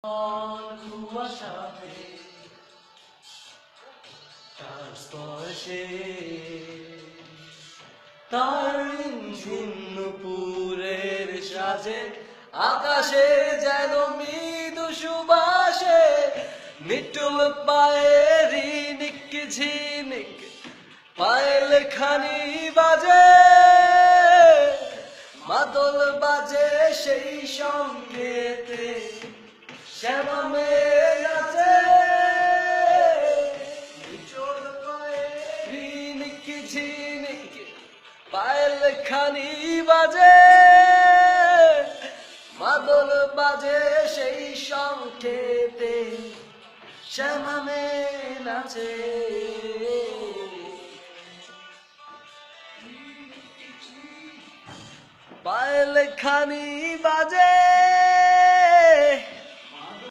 কুয়াশাতে তার স্পর্শে তার রিমঝিম নুপুরের সাজে আকাশে যেন মৃদু সুবাসে নিটুল পায়ের নিক ঝিনিক পায়েল খানি বাজে মাদল বাজে সেই সংকেতে শ্যামা মেয়ে আছে নিচুল পায়ের নিক ঝিনিক পায়েল খানি বাজে মাদল বাজে সেই সংকেতে শ্যামা মেয়ে নাচে পায়েল খানি বাজে